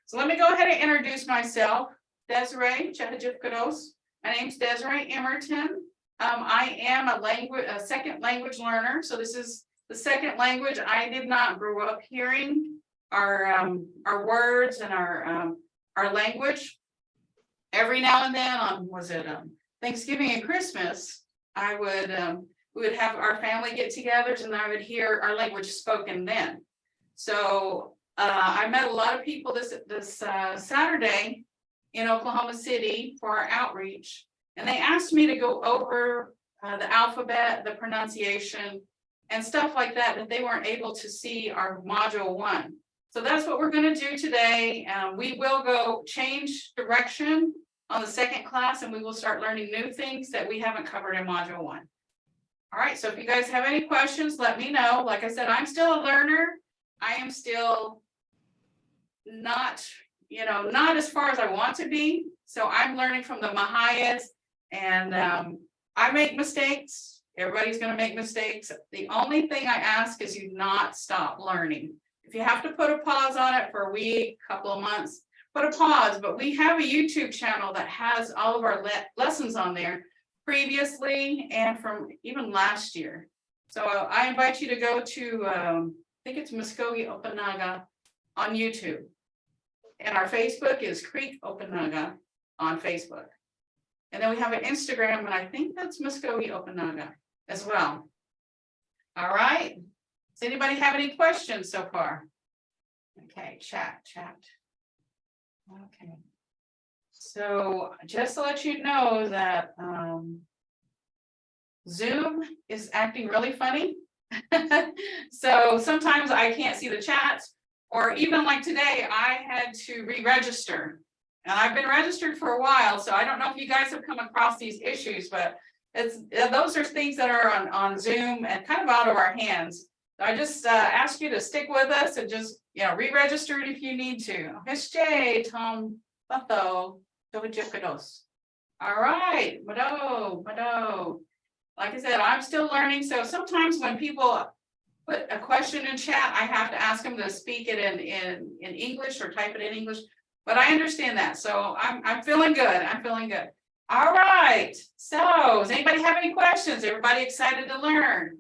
So let me go ahead and introduce myself. Desiray, my name's Desiray Emerton. I am a second language learner. So this is the second language. I did not grow up hearing our words and our language. Every now and then on Thanksgiving and Christmas, we would have our family get-togethers and I would hear our language spoken then. So I met a lot of people this Saturday in Oklahoma City for our outreach, and they asked me to go over the alphabet, the pronunciation, and stuff like that they weren't able to see our module 1. So that's what we're going to do today. We will go change direction on the second class, and we will start learning new things that we haven't covered in module 1. All right, so if you guys have any questions, let me know. Like I said, I'm still a learner. I am still not as far as I want to be. So I'm learning from the Mvhayvs, and I make mistakes. Everybody's going to make mistakes. The only thing I ask is you not stop learning. If you have to put a pause on it for a week, couple of months, put a pause. But we have a YouTube channel that has all of our lessons on there previously and from even last year. So I invite you to go to, I think it's Muskogee Okanaga on YouTube. And our Facebook is Creek Okanaga on Facebook. And then we have an Instagram, and I think that's Muskogee Okanaga as well. All right. Does anybody have any questions so far? Okay, chat. Okay. So just to let you know that Zoom is acting really funny. So sometimes I can't see the chats, or even like today, I had to re-register. And I've been registered for a while, so I don't know if you guys have come across these issues, but those are things that are on Zoom and kind of out of our hands. So I just ask you to stick with us and just re-register it if you need to. Tom Batho. All right, Mado. Like I said, I'm still learning. So sometimes when people put a question in chat, I have to ask them to speak it in English or type it in English. But I understand that. So I'm feeling good. I'm feeling good. All right. So does anybody have any questions? Everybody excited to learn?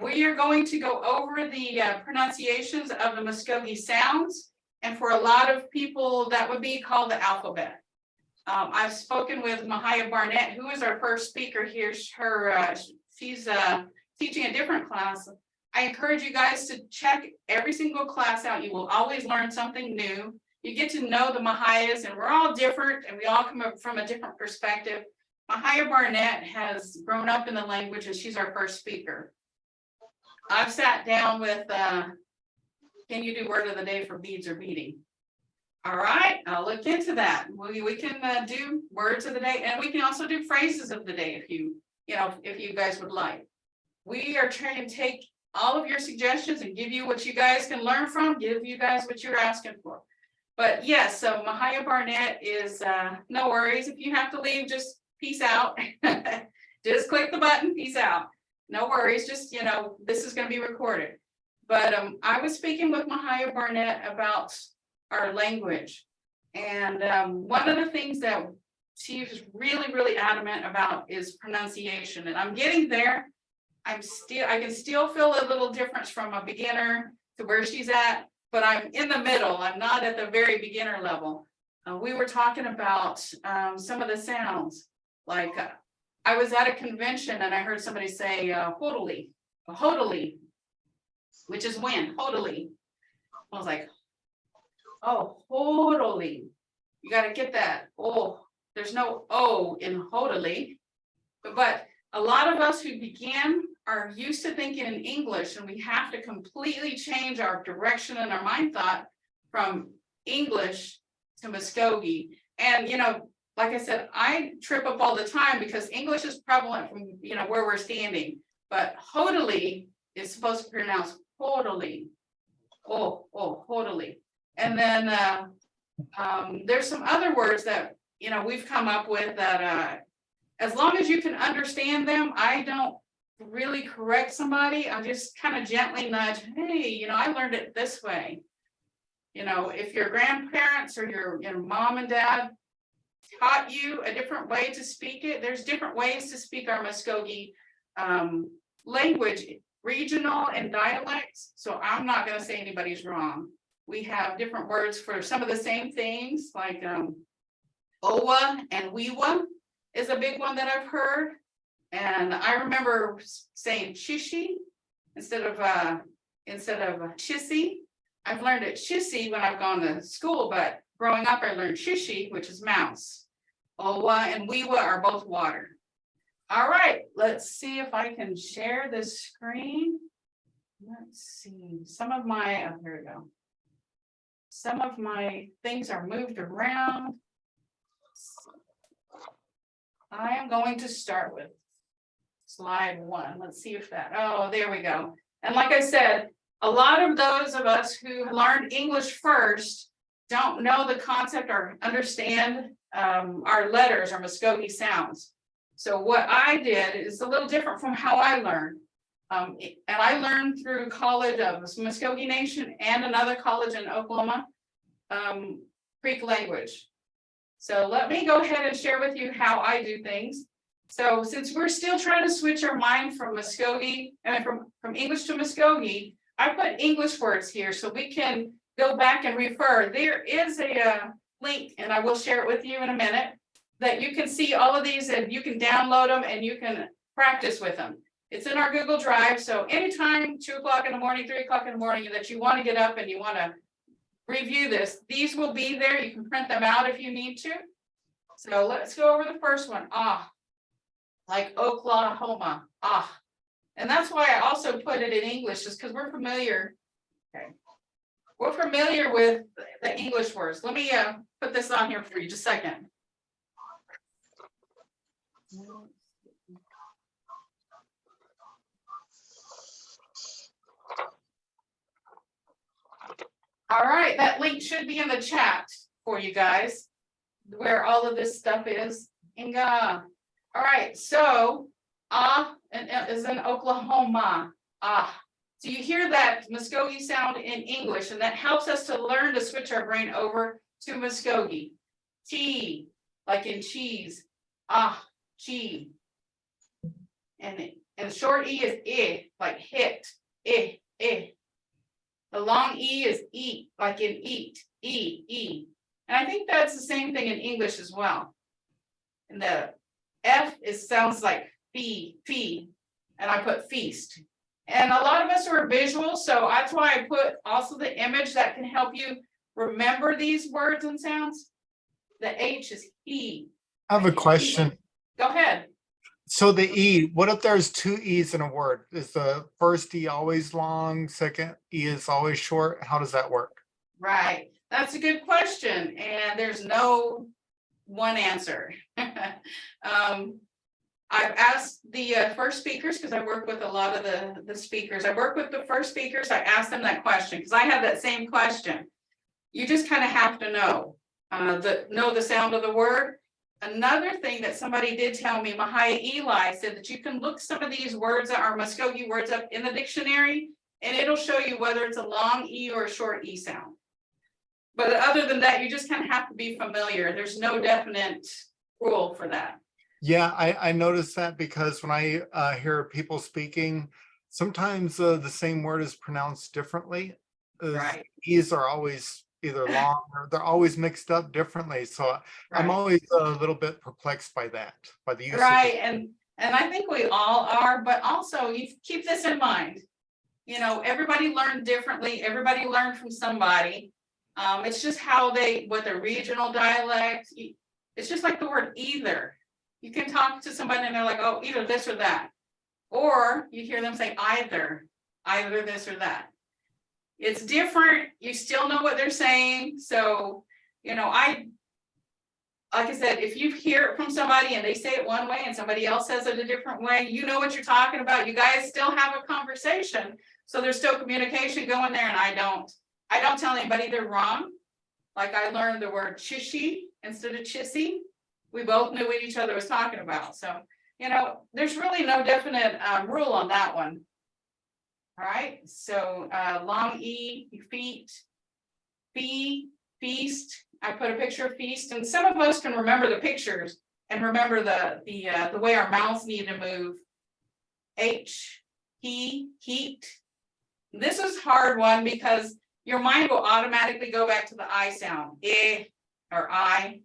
We are going to go over the pronunciations of the Muskogee sounds. And for a lot of people, that would be called the alphabet. I've spoken with Mvhayv Barnett, who is our first speaker here. She's teaching a different class. I encourage you guys to check every single class out. You will always learn something new. You get to know the Mvhayvs, and we're all different, and we all come up from a different perspective. Mvhayv Barnett has grown up in the language, and she's our first speaker. I've sat down with, can you do word of the day for beads or beading? All right, I'll look into that. We can do words of the day, and we can also do phrases of the day if you guys would like. We are trying to take all of your suggestions and give you what you guys can learn from, give you guys what you're asking for. But yes, so Mvhayv Barnett is, no worries. If you have to leave, just peace out. Just click the button, peace out. No worries, just, this is going to be recorded. But I was speaking with Mvhayv Barnett about our language. And one of the things that she was really, really adamant about is pronunciation. And I'm getting there. I can still feel a little difference from a beginner to where she's at, but I'm in the middle. I'm not at the very beginner level. We were talking about some of the sounds. Like I was at a convention and I heard somebody say hodily, which is when, hodily. I was like, oh, hodily. You got to get that. Oh, there's no O in hodily. But a lot of us who begin are used to thinking in English, and we have to completely change our direction and our mind thought from English to Muskogee. And, like I said, I trip up all the time because English is prevalent from, where we're standing. But hodily is supposed to pronounce hodily. Hodily. And then there's some other words that, we've come up with that as long as you can understand them, I don't really correct somebody. I just kind of gently nudge, hey, I learned it this way. You know, if your grandparents or your mom and dad taught you a different way to speak it, there's different ways to speak our Muskogee language, regional and dialects. So I'm not going to say anybody's wrong. We have different words for some of the same things, like Owa and Wewa is a big one that I've heard. And I remember saying Shishi instead of Chissy. I've learned it Shissy when I've gone to school, but growing up I learned Shishi, which is mouse. Owa and Wewa are both water. All right, let's see if I can share this screen. Let's see, some of my, oh, here we go. Some of my things are moved around. I am going to start with slide 1. Let's see if that, oh, there we go. And like I said, a lot of those of us who learned English first don't know the concept or understand our letters or Muskogee sounds. So what I did is a little different from how I learned. And I learned through college of Muskogee Nation and another college in Oklahoma, Creek language. So let me go ahead and share with you how I do things. So since we're still trying to switch our mind from Muskogee, and from English to Muskogee, I put English words here so we can go back and refer. There is a link, and I will share it with you in a minute, that you can see all of these and you can download them and you can practice with them. It's in our Google Drive. So anytime 2 o'clock in the morning, 3 o'clock in the morning that you want to get up and you want to review this, these will be there. You can print them out if you need to. So let's go over the first one. Ah, like Oklahoma. Ah. And that's why I also put it in English, is because we're familiar. Okay. We're familiar with the English words. Let me put this on here for you just a second. All right, that link should be in the chat for you guys, where all of this stuff is. Inga. All right, so is in Oklahoma. So you hear that Muskogee sound in English, and that helps us to learn to switch our brain over to Muskogee. T, like in cheese. Chi. And short E is I, like hit. I. The long E is eat, like in eat. E. And I think that's the same thing in English as well. And the F sounds like fee, and I put feast. And a lot of us are visual, so that's why I put also the image that can help you remember these words and sounds. The H is he. I have a question. Go ahead. So the E, what if there's 2 E's in a word? Is the first E always long, second E is always short? How does that work? Right, that's a good question, and there's no one answer. I've asked the first speakers, because I work with a lot of the speakers. I work with the first speakers. I asked them that question because I have that same question. You just kind of have to know the sound of the word. Another thing that somebody did tell me, Mvhayv Eli, said that you can look some of these words that are Muskogee words up in the dictionary, and it'll show you whether it's a long E or a short E sound. But other than that, you just kind of have to be familiar. There's no definite rule for that. Yeah, I noticed that because when I hear people speaking, sometimes the same word is pronounced differently. Right. E's are always either long or they're always mixed up differently. So right. I'm always a little bit perplexed by that, by the use right. And I think we all are, but also you keep this in mind. You know, everybody learned differently. Everybody learned from somebody. It's just how what their regional dialect. It's just like the word either. You can talk to somebody and they're like, oh, either this or that. Or you hear them say either this or that. It's different. You still know what they're saying. So, you know, like I said, if you hear it from somebody and they say it one way and somebody else says it a different way, you know what you're talking about. You guys still have a conversation. So there's still communication going there. And I don't tell anybody they're wrong. Like I learned the word chishy instead of chissy. We both knew what each other was talking about. So, you know, there's really no definite rule on that one. All right. So long E, feet, feast. I put a picture of feast, and some of us can remember the pictures and remember the way our mouths need to move. Heat. This is a hard one because your mind will automatically go back to the I sound, or I,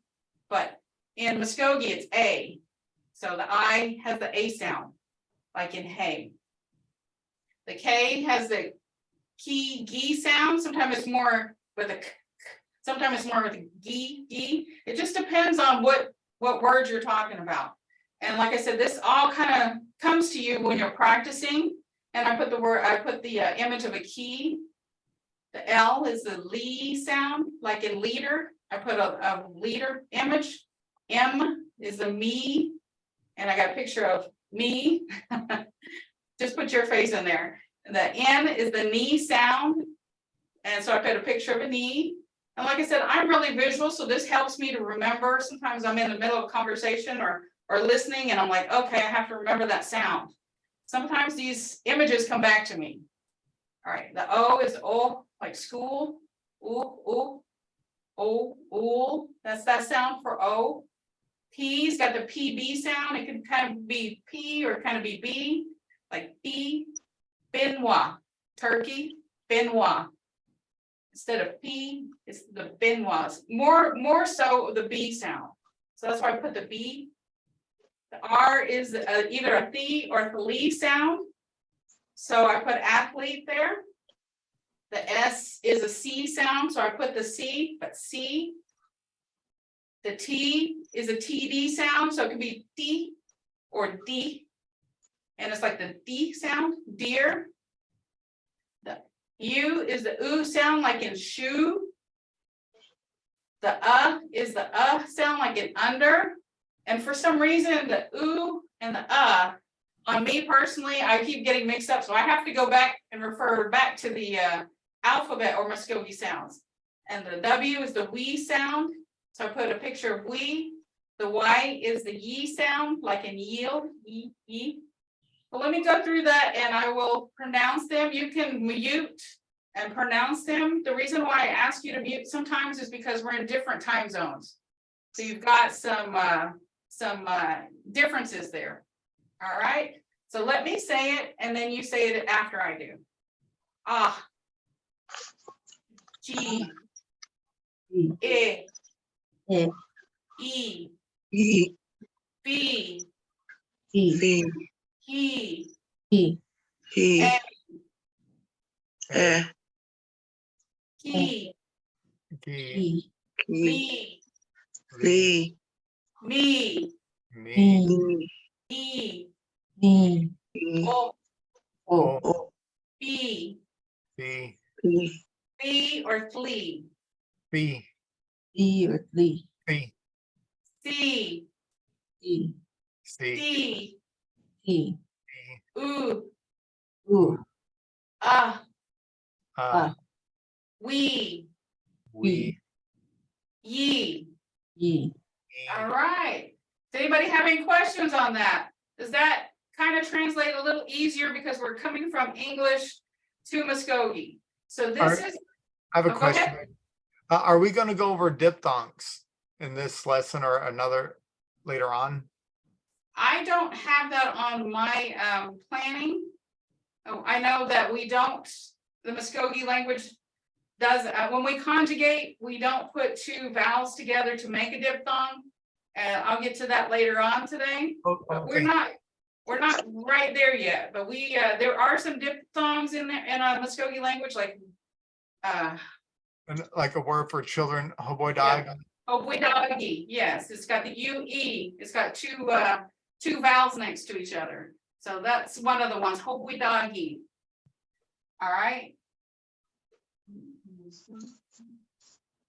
but in Muskogee it's A. So the I has the A sound, like in hay. The K has the gee sound. Sometimes it's more with a sometimes it's more with a gee. It just depends on what words you're talking about. And like I said, this all kind of comes to you when you're practicing. And I put the image of a key. The L is the lee sound, like in leader. I put a leader image. M is the me. And I got a picture of me. Just put your face in there. The N is the knee sound. And so I put a picture of a knee. And like I said, I'm really visual, so this helps me to remember. Sometimes I'm in the middle of a conversation or listening, and I'm like, okay, I have to remember that sound. Sometimes these images come back to me. All right, the O is O, like school. O. That's that sound for O. P's got the PB sound. It can kind of be P or kind of be B, like P. Benoit, turkey, Benoit. Instead of P, it's the Benoits. More so the B sound. So that's why I put the B. The R is either a the or the lee sound. So I put athlete there. The S is a C sound, so I put the C, but C. The T is a TD sound, so it can be D or D. And it's like the D sound, deer. The U is the oo sound, like in shoe. The is the sound, like in under. And for some reason, the oo and the on me personally, I keep getting mixed up. So I have to go back and refer back to the alphabet or Muskogee sounds. And the W is the we sound. So I put a picture of we. The Y is the ye sound, like in yield, ye. Well, let me go through that and I will pronounce them. You can mute and pronounce them. The reason why I ask you to mute sometimes is because we're in different time zones. So you've got some differences there. All right. So let me say it and then you say it after I do. Ah. G. E. E. E. B. E. He. He. He. Key. Me. Lee. Me. Me. E. E. O. O. B. B. B or flee. B. E or Lee. B. C. E. C. D. E. Ooh. U. We. We. Ye. E. All right. Does anybody have any questions on that? Does that kind of translate a little easier because we're coming from English to Muskogee? So this is. I have a Go question. ahead. Are we going to go over diphthongs in this lesson or another later on? I don't have that on my planning. Oh, I know that we don't, the Muskogee language does, when we conjugate, we don't put two vowels together to make a diphthong. And I'll get to that later on today. But we're not right there yet, but we, there are some diphthongs in there in our Muskogee language, like, And like a word for children, hoboidog. Mvhayv, yes, it's got the UE, it's got two vowels next to each other. So that's one of the ones, Mvhayv. All right.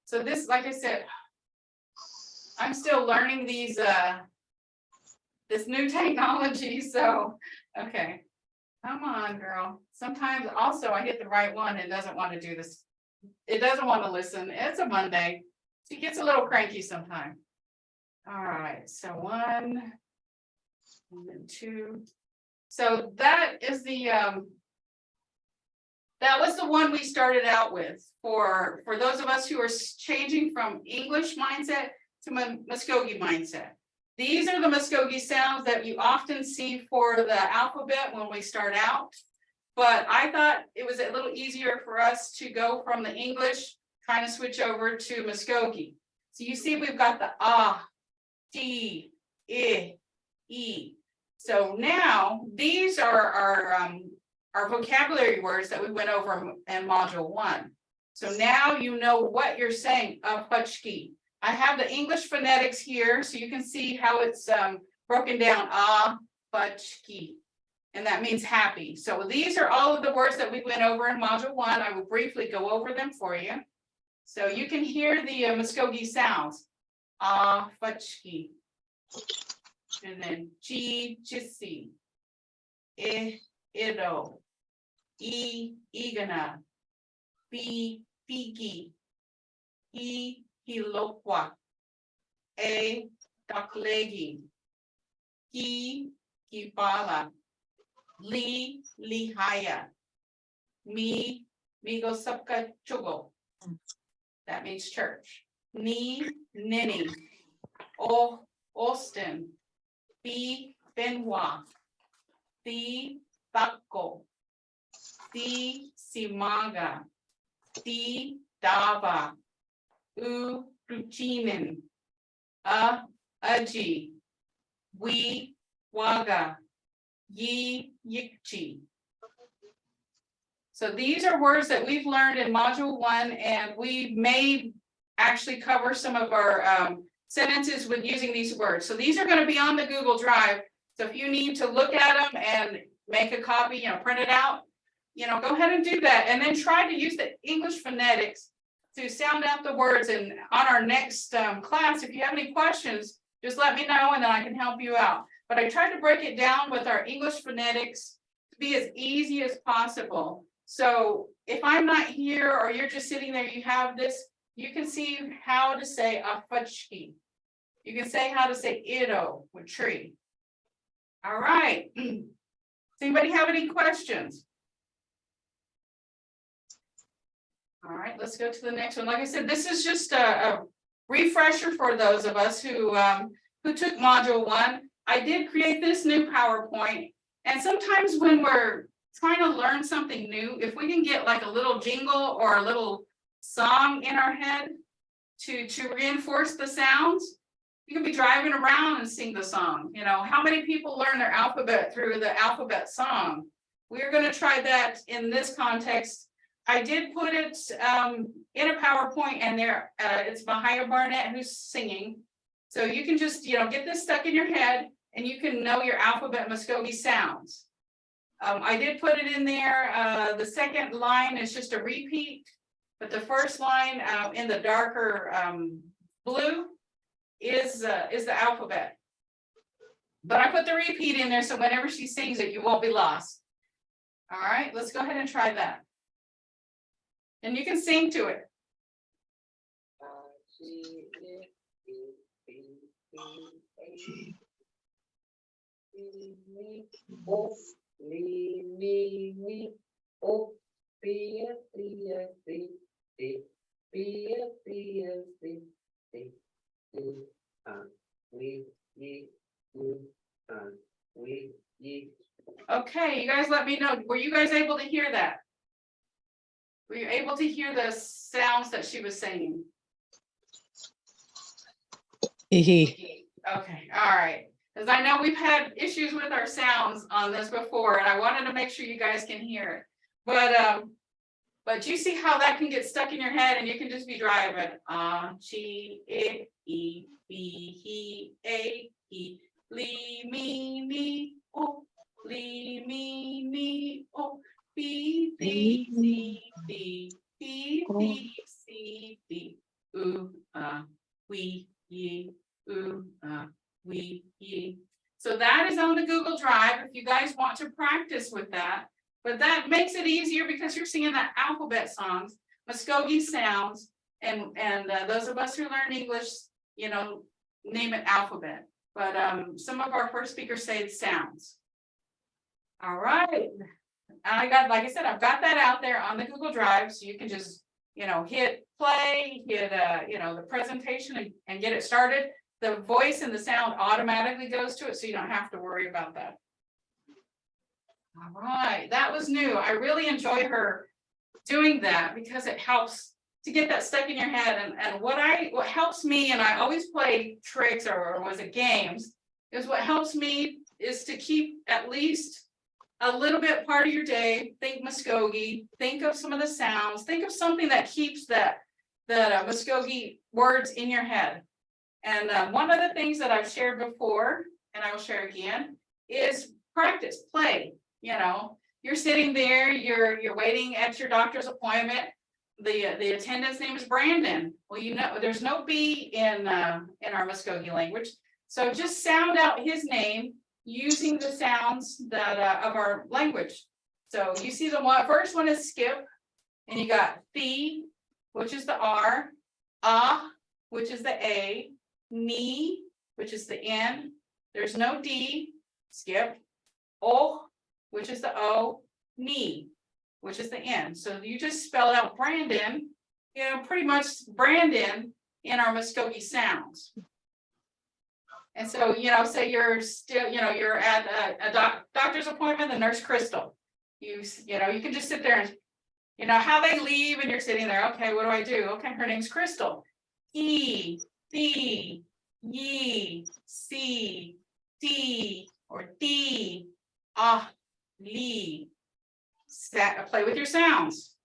So this, like I said, I'm still learning these, this new technology, so, okay. Come on, girl. Sometimes also I hit the right one and doesn't want to do this. It doesn't want to listen. It's a Monday. She gets a little cranky sometimes. All right, so 1 and then 2. So that is the That was the one we started out with for those of us who are changing from English mindset to Muskogee mindset. These are the Muskogee sounds that you often see for the alphabet when we start out. But I thought it was a little easier for us to go from the English, kind of switch over to Muskogee. So you see we've got the ah, D, I, E. So now these are our vocabulary words that we went over in module 1. So now you know what you're saying, Pachki. I have the English phonetics here, so you can see how it's broken down, Pachki. And that means happy. So these are all of the words that we went over in module 1. I will briefly go over them for you. So you can hear the Muskogee sounds, Pachki. And then G, Jissi, Ido, Igana, B, Fiki, Hilokwa, Daklegi, Kibala, Lihaya, Migo Sapka Chugo. That means church. Nini, Austin, B, Benoit, C, Bako, D, Simaga, D, Dava, U, Ruchinen, Aji, We, Waga, Yi, Yikchi. So these are words that we've learned in module 1, and we may actually cover some of our sentences with using these words. So these are going to be on the Google Drive. So if you need to look at them and make a copy, print it out, go ahead and do that. And then try to use the English phonetics to sound out the words. And on our next class, if you have any questions, just let me know and then I can help you out. But I tried to break it down with our English phonetics to be as easy as possible. So if I'm not here or you're just sitting there, you have this, you can see how to say afachki. You can say how to say ido with tree. All right. Does anybody have any questions? All right, let's go to the next one. Like I said, this is just a refresher for those of us who took module 1. I did create this new PowerPoint, and sometimes when we're trying to learn something new, if we can get like a little jingle or a little song in our head to reinforce the sounds, you can be driving around and sing the song. How many people learn their alphabet through the alphabet song? We're going to try that in this context. I did put it in a PowerPoint, and there it's Mvhayv Barnett who's singing. So you can just get this stuck in your head, and you can know your alphabet Muskogee sounds. I did put it in there. The second line is just a repeat, but the first line in the darker blue is the alphabet. But I put the repeat in there, so whenever she sings it, you won't be lost. All right, let's go ahead and try that. And you can sing to it. Okay, you guys let me know. Were you guys able to hear that? Were you able to hear the sounds that she was saying? Okay, all right. Because I know we've had issues with our sounds on this before, and I wanted to make sure you guys can hear it. But you see how that can get stuck in your head, and you can just be driving. Chi, I, E, B, he, A, E, li, me, oh, li, me, oh, B, D, C, D, B, D, C, D, we, ye, we, ye. So that is on the Google Drive if you guys want to practice with that. But that makes it easier because you're singing the alphabet songs, Muskogee sounds, and those of us who learn English, name it alphabet. But some of our first speakers say it sounds. All right, I got, like I said, I've got that out there on the Google Drive, so you can just, hit play, hit, the presentation and get it started. The voice and the sound automatically goes to it, so you don't have to worry about that. All right, that was new. I really enjoy her doing that because it helps to get that stuck in your head. And what helps me, and I always play tricks or was it games, is what helps me is to keep at least a little bit part of your day. Think Muskogee, think of some of the sounds, think of something that keeps that Muskogee words in your head. And one of the things that I've shared before, and I will share again, is practice, play. You're sitting there, you're waiting at your doctor's appointment. The attendant's name is Brandon. Well, there's no B in our Muskogee language. So just sound out his name using the sounds that of our language. So you see the first one is skip, and you got the, which is the R, which is the A, knee, which is the N. There's no D, skip. Oh, which is the O, knee, which is the N. So you just spell out Brandon, pretty much Brandon in our Muskogee sounds. And so, say you're still, you're at a doctor's appointment, the nurse Crystal. You can just sit there and, how they leave and you're sitting there. Okay, what do I do? Okay, her name's Crystal. E, D, ye, C, D, or D, Lee. Play with your sounds.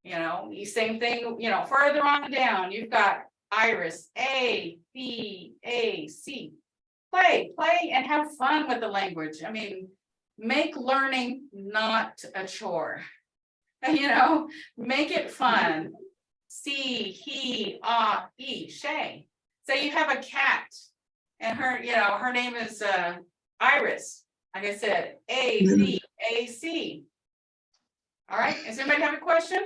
You same thing, further on down, you've got Iris, A, B, A, C. Play and have fun with the language. I mean, make learning not a chore. Make it fun. C, he, E, Shay. Say you have a cat and her name is Iris. Like I said, A, B, A, C. All right, does anybody have a question?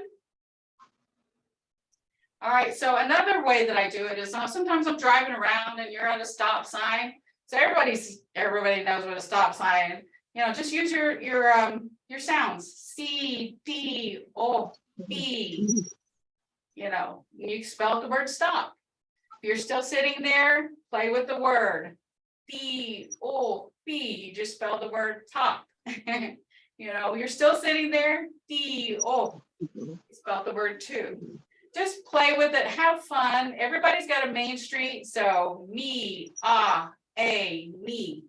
All right, so another way that I do it is sometimes I'm driving around and you're at a stop sign. So everybody knows what a stop sign. Just use your sounds. C, D, O, B. You spell the word stop. If you're still sitting there, play with the word. D, O, B. You just spell the word top. You're still sitting there. D, O. You spell the word two. Just play with it, have fun. Everybody's got a main street, so me, a, me.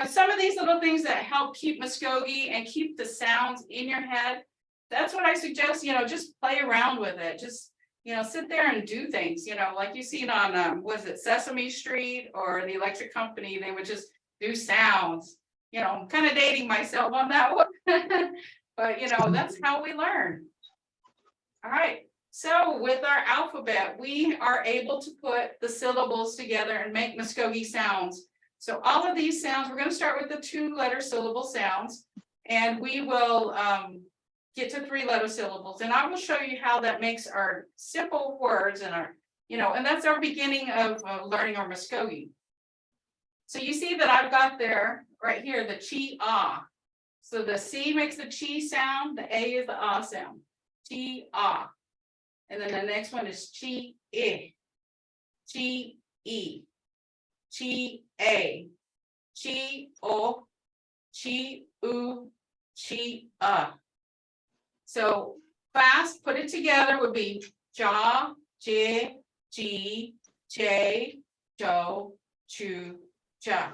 Some of these little things that help keep Muskogee and keep the sounds in your head. That's what I suggest, just play around with it. Just, sit there and do things, like you seen on, was it Sesame Street or the Electric Company? They would just do sounds. I'm kind of dating myself on that one, but that's how we learn. All right. So with our alphabet, we are able to put the syllables together and make Muskogee sounds. So all of these sounds, we're going to start with the 2-letter syllable sounds, and we will get to 3-letter syllables. And I will show you how that makes our simple words and our, and that's our beginning of learning our Muskogee. So you see that I've got there right here, the chi, ah. So the C makes the chi sound, the A is the ah sound, chi, ah. And then the next one is chi, I, chi, E, chi, A, chi, O, chi, U, chi, So fast, put it together would be ja, j, ji, j, jo, chu, ja.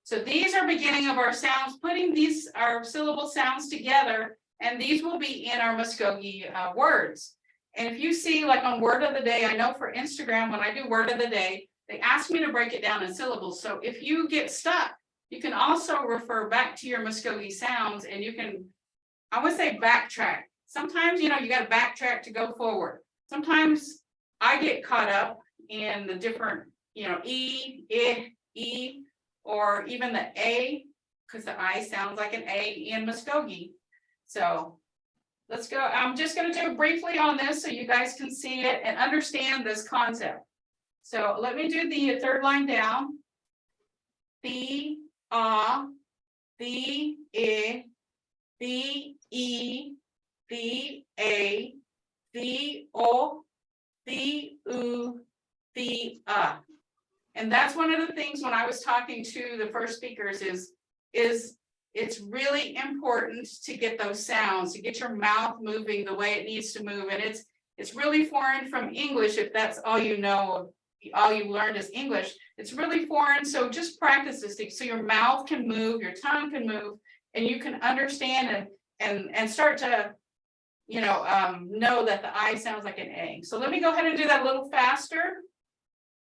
So these are beginning of our sounds, putting our syllable sounds together, and these will be in our Muskogee words. And if you see, like on word of the day, I know for Instagram, when I do word of the day, they ask me to break it down in syllables. So if you get stuck, you can also refer back to your Muskogee sounds, and you can, I would say, backtrack. Sometimes, you got to backtrack to go forward. Sometimes I get caught up in the different, E, I, E, or even the A, because the I sounds like an A in Muskogee. So let's go. I'm just going to do briefly on this so you guys can see it and understand this concept. So let me do the 3rd line down. The, the, I, the, e, the, a, the, o, the, u, the, And that's one of the things when I was talking to the first speakers is it's really important to get those sounds, to get your mouth moving the way it needs to move. And it's really foreign from English if that's all you know, all you learned is English. It's really foreign. So just practice this thing so your mouth can move, your tongue can move, and you can understand and start to know that the I sounds like an A. So let me go ahead and do that a little faster.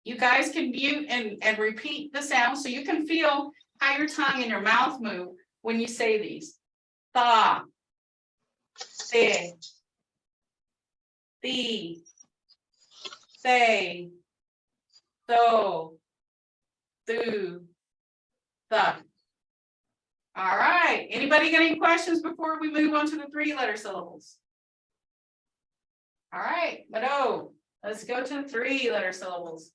You guys can mute and repeat the sound so you can feel how your tongue and your mouth move when you say these. Tha, te, the, they, though, do, the. All right, anybody got any questions before we move on to the 3-letter syllables? All right, let's go to the 3-letter syllables.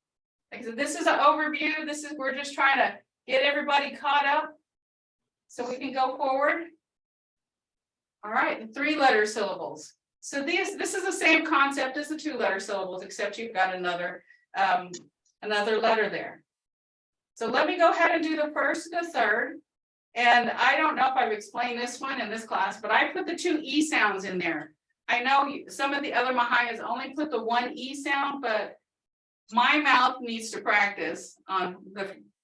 Like I said, this is an overview. We're just trying to get everybody caught up so we can go forward. All right, the 3-letter syllables. So this is the same concept as the 2-letter syllables, except you've got another letter there. So let me go ahead and do the first and the third. And I don't know if I've explained this one in this class, but I put the 2 E sounds in there. I know some of the other Mvhayvs only put the 1 E sound, but my mouth needs to practice on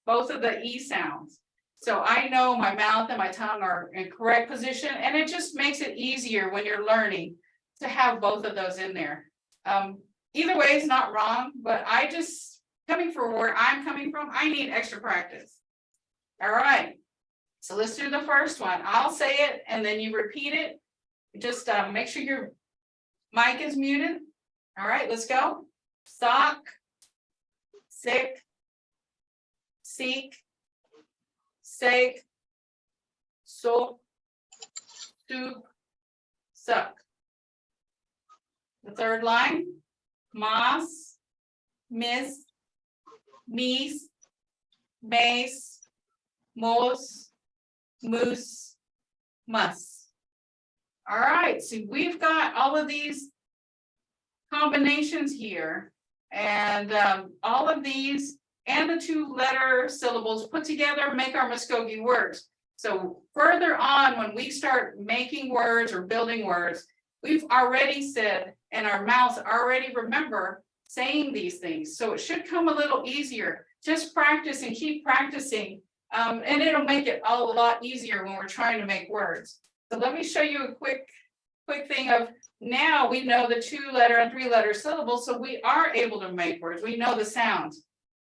both of the E sounds. So I know my mouth and my tongue are in correct position, and it just makes it easier when you're learning to have both of those in there. Either way is not wrong, but coming from where I'm coming from, I need extra practice. All right, so let's do the first one. I'll say it and then you repeat it. Just make sure your mic is muted. All right, let's go. Sock, sick, seek, sake, so, soup, suck. The third line, mas, miss, meese, mace, mos, moose, mus. All right, so we've got all of these combinations here, and all of these and the 2-letter syllables put together make our Muskogee words. So further on, when we start making words or building words, we've already said, and our mouths already remember saying these things. So it should come a little easier. Just practice and keep practicing, and it'll make it a lot easier when we're trying to make words. So let me show you a quick thing of now we know the 2-letter and 3-letter syllables, so we are able to make words. We know the sounds.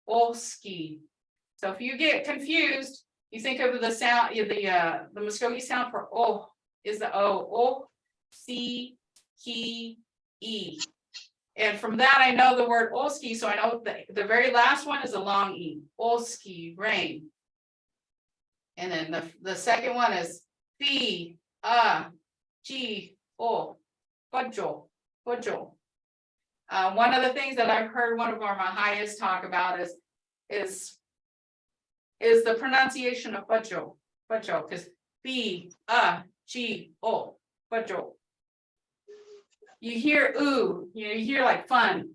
Oski. So if you get confused, you think of the sound, the Muskogee sound for O is the O. O, C, Ki, E. And from that, I know the word Oski, so I know the very last one is a long E. Oski, rain. And then the second one is Fi, G, O, Bojo, Bojo. One of the things that I've heard one of our Mvhayvs talk about is the pronunciation of Bojo, because B, G, O, Bojo. You hear ooh, you hear like fun,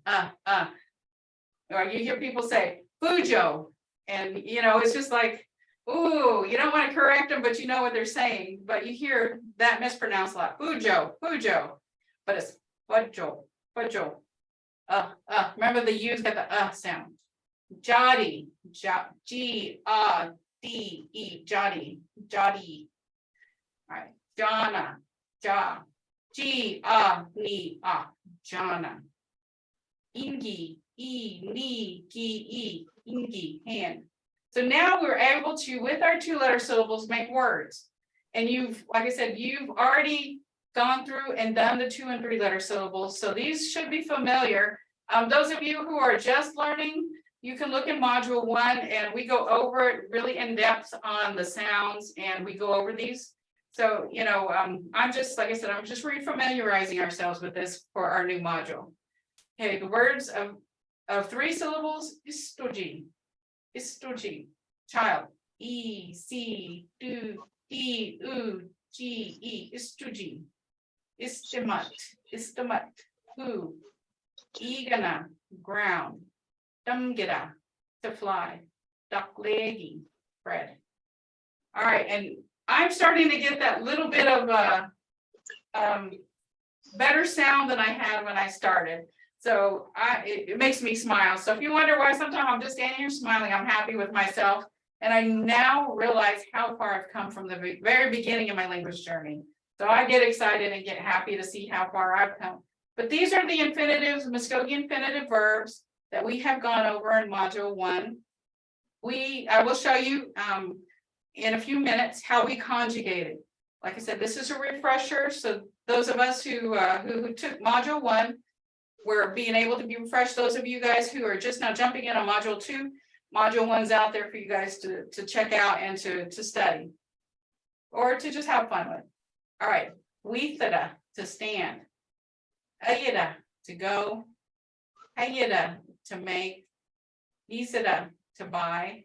or you hear people say Fujo, and it's just like, ooh, you don't want to correct them, but you know what they're saying, but you hear that mispronounced a lot. Fujo, Fujo, but it's Bojo, Bojo. Remember the U's got the sound. Jodi, G, D, E, Jodi, Jodi. All right, Jana, Ja, G, Ni, Jana. Ingi, E, Ni, Gi, E, Ingi, hand. So now we're able to, with our 2-letter syllables, make words. And like I said, you've already gone through and done the 2 and 3-letter syllables. So these should be familiar. Those of you who are just learning, you can look in module 1 and we go over it really in depth on the sounds and we go over these. So, I'm just, like I said, I'm just refamiliarizing ourselves with this for our new module. Okay, the words of 3 syllables, istoji, istoji, child, E, C, do, E, U, G, istuji, istimat, who, igana, ground, dumgida, to fly, ducklegi, bread. All right, and I'm starting to get that little bit of better sound than I had when I started. So it makes me smile. So if you wonder why sometimes I'm just standing here smiling, I'm happy with myself. And I now realize how far I've come from the very beginning of my language journey. So I get excited and get happy to see how far I've come. But these are the infinitives, Muskogee infinitive verbs that we have gone over in module 1. I will show you in a few minutes how we conjugate it. Like I said, this is a refresher. So those of us who took module 1, we're being able to be refreshed. Those of you guys who are just now jumping in on module 2, module 1's out there for you guys to check out and to study or to just have fun with. All right, withada, to stand, ayada, to go, hayada, to make, isada, to buy,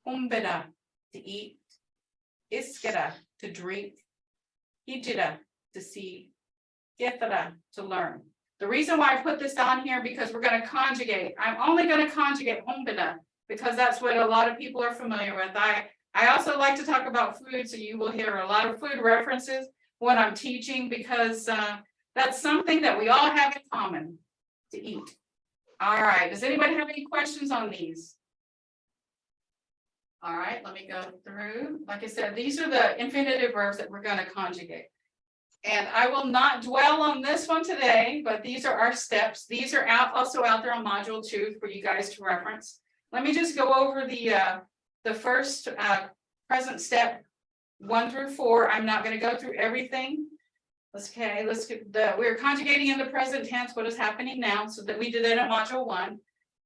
humbida, to eat, iskada, to drink, hijida, to see, gethada, to learn. The reason why I put this on here because we're going to conjugate. I'm only going to conjugate humbida because that's what a lot of people are familiar with. I also like to talk about food, so you will hear a lot of food references when I'm teaching because that's something that we all have in common, to eat. All right, does anybody have any questions on these? All right, let me go through. Like I said, these are the infinitive verbs that we're going to conjugate. And I will not dwell on this one today, but these are our steps. These are also out there on module 2 for you guys to reference. Let me just go over the first present step 1 through 4. I'm not going to go through everything. Okay, we're conjugating in the present tense what is happening now, so that we did that in module 1.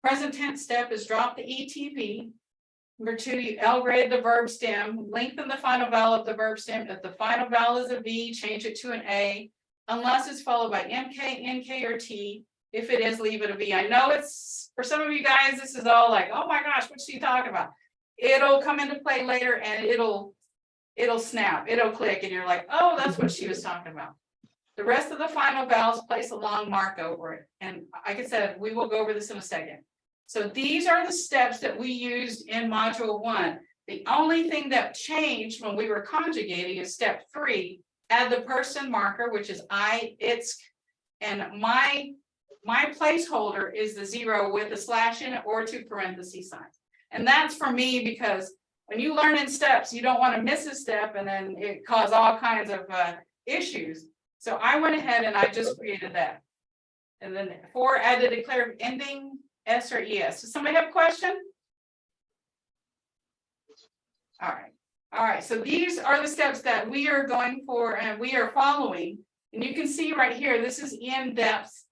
Present tense step is drop the ETV. Number 2, you L-grade the verb stem, lengthen the final vowel of the verb stem. If the final vowel is a V, change it to an A, unless it's followed by MK, NK, or T. If it is, leave it a V. I know it's, for some of you guys, this is all like, oh my gosh, what's she talking about? It'll come into play later and it'll snap, it'll click, and you're like, oh, that's what she was talking about. The rest of the final vowels, place a long mark over it. And like I said, we will go over this in a second. So these are the steps that we used in module 1. The only thing that changed when we were conjugating is step 3, add the person marker, which is I, its, and my placeholder is the 0 with a slash in it or 2 parenthesis signs. And that's for me because when you learn in steps, you don't want to miss a step and then it cause all kinds of issues. So I went ahead and I just created that. And then 4, add the declarative ending, S or ES. Does somebody have a question? All right. So these are the steps that we are going for and we are following. And you can see right here, this is in-depth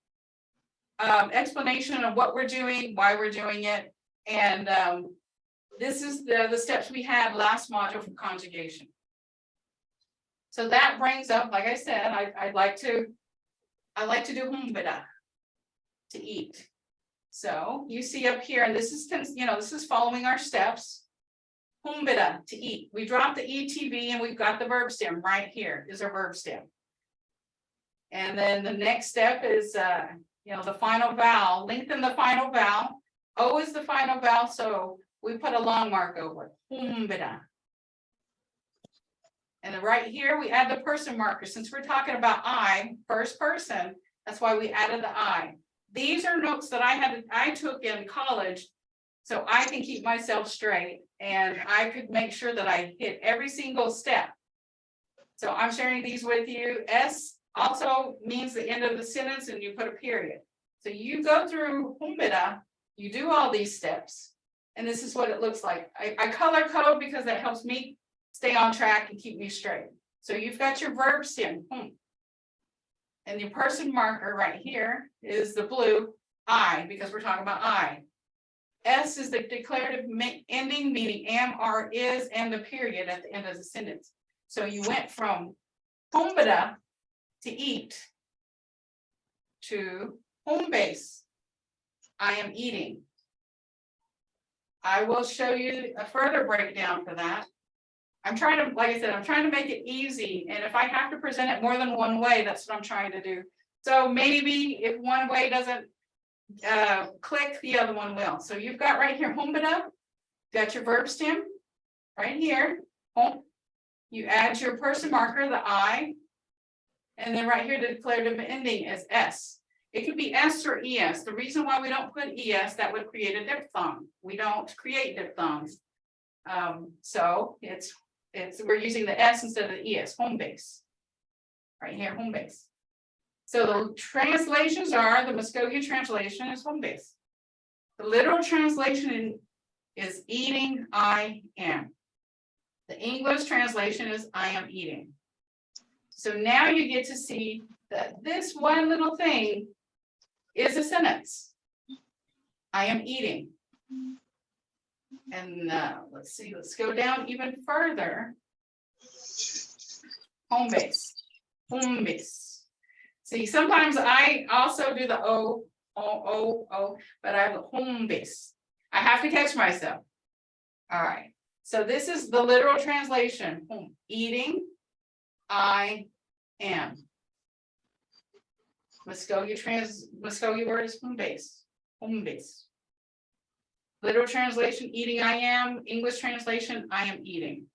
explanation of what we're doing, why we're doing it. And this is the steps we had last module for conjugation. So that brings up, like I said, I like to do humbida, to eat. So you see up here, and this is, this is following our steps. Humbida, to eat. We dropped the ETV and we've got the verb stem right here is our verb stem. And then the next step is, the final vowel, lengthen the final vowel. O is the final vowel, so we put a long mark over it. Humbida. And then right here, we add the person marker. Since we're talking about I, first person, that's why we added the I. These are notes that I took in college so I can keep myself straight and I could make sure that I hit every single step. So I'm sharing these with you. S also means the end of the sentence and you put a period. So you go through humbida, you do all these steps, and this is what it looks like. I color code because that helps me stay on track and keep me straight. So you've got your verb stem. And the person marker right here is the blue I, because we're talking about I. S is the declarative ending, meaning am, are, is, and the period at the end of the sentence. So you went from humbida, to eat, to home base, I am eating. I will show you a further breakdown for that. I'm trying to, like I said, I'm trying to make it easy, and if I have to present it more than one way, that's what I'm trying to do. So maybe if one way doesn't click, the other one will. So you've got right here, humbida, got your verb stem right here, home. You add your person marker, the I, and then right here, the declarative ending is S. It could be S or ES. The reason why we don't put ES, that would create a diphthong. We don't create diphthongs. So we're using the S instead of the ES, home base. Right here, home base. So the translations are, the Muskogee translation is home base. The literal translation is eating, I am. The English translation is I am eating. So now you get to see that this one little thing is a sentence. I am eating. And let's see, let's go down even further. Home base, home base. See, sometimes I also do the O, but I have the home base. I have to catch myself. All right, so this is the literal translation. Home, eating, I am. Muskogee word is home base, home base. Literal translation, eating, I am. English translation, I am eating.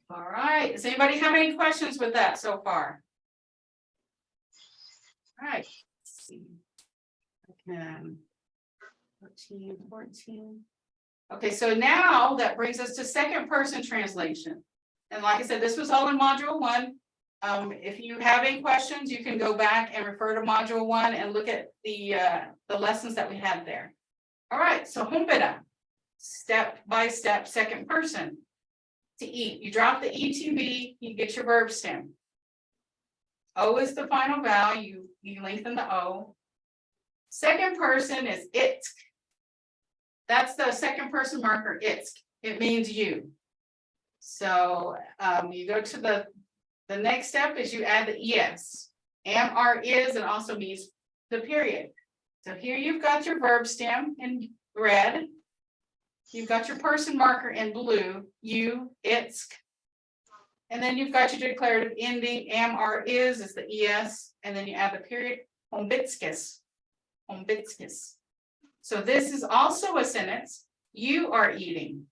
All right, does anybody have any questions with that so far? All right, let's see. Okay. 14. Okay, so now that brings us to second person translation. And like I said, this was all in module 1. If you have any questions, you can go back and refer to module 1 and look at the lessons that we had there. All right, so humpida, step by step, second person. To eat, you drop the ETB, you get your verb stem. O is the final vowel, you lengthen the O. Second person is it. That's the second person marker, it's. It means you. So you go to the next step is you add the ES. Am, are, is, and also means the period. So here you've got your verb stem in red. You've got your person marker in blue, you, it's. And then you've got your declarative ending, am, are, is the ES, and then you add the period, hombitskis, hombitskis. So this is also a sentence, you are eating.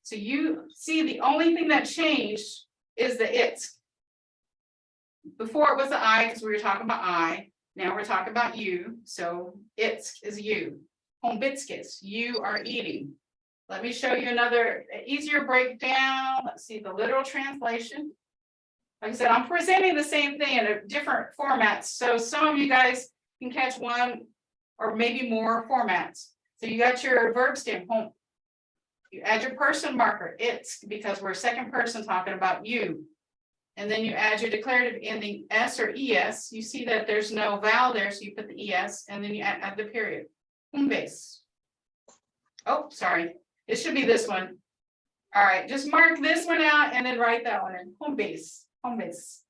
So you see the only thing that changed is the it's. Before it was the I, because we were talking about I, now we're talking about you, so it's is you. Hombitskis, you are eating. Let me show you another easier breakdown. Let's see the literal translation. Like I said, I'm presenting the same thing in a different formats. So some of you guys can catch one or maybe more formats. So you got your verb stem, home. You add your person marker, it's, because we're second person talking about you. And then you add your declarative ending S or ES. You see that there's no vowel there, so you put the ES, and then you add the period. Home base. Oh, sorry. It should be this one. All right, just mark this one out and then write that one in. Home base, home base.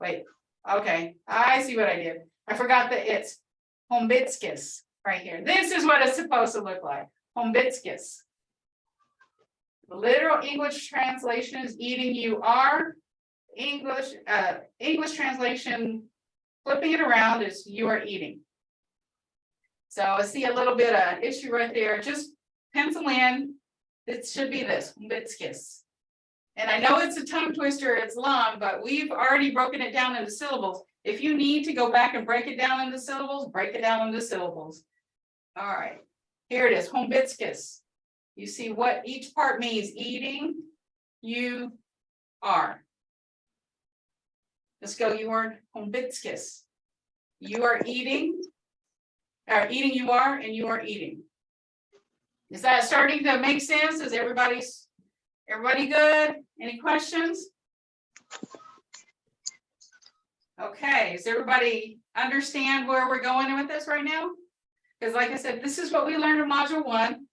Wait, okay, I see what I did. I forgot that it's hombitskis right here. This is what it's supposed to look like. Hombitskis. The literal English translation is eating, you are. English translation, flipping it around, is you are eating. So I see a little bit of issue right there. Just pencil in. It should be this, hombitskis. And I know it's a tongue twister, it's long, but we've already broken it down into syllables. If you need to go back and break it down into syllables, break it down into syllables. All right, here it is, hombitskis. You see what each part means, eating, you are. Let's go, you are hombitskis. You are eating. Eating you are, and you are eating. Is that starting to make sense? Is everybody good? Any questions? Okay, does everybody understand where we're going with this right now? Because like I said, this is what we learned in module 1.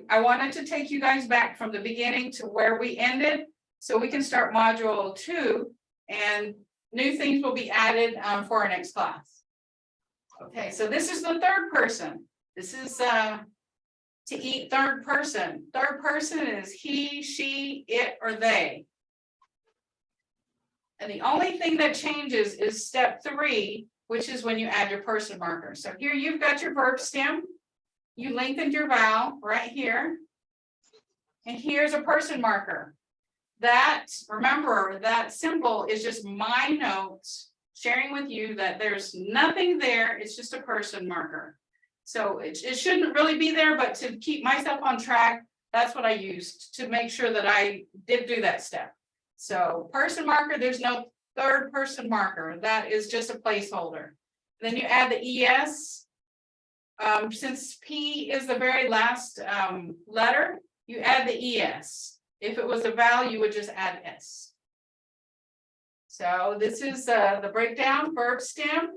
I wanted to take you guys back from the beginning to where we ended, so we can start module 2, and new things will be added for our next class. Okay, so this is the third person. This is to eat third person. Third person is he, she, it, or they. And the only thing that changes is step 3, which is when you add your person marker. So here you've got your verb stem. You lengthened your vowel right here. And here's a person marker. That, remember, that symbol is just my notes sharing with you that there's nothing there. It's just a person marker. So it shouldn't really be there, but to keep myself on track, that's what I used to make sure that I did do that step. So person marker, there's no third person marker. That is just a placeholder. Then you add the ES. Since P is the very last letter, you add the ES. If it was a vowel, you would just add S. So this is the breakdown, verb stem,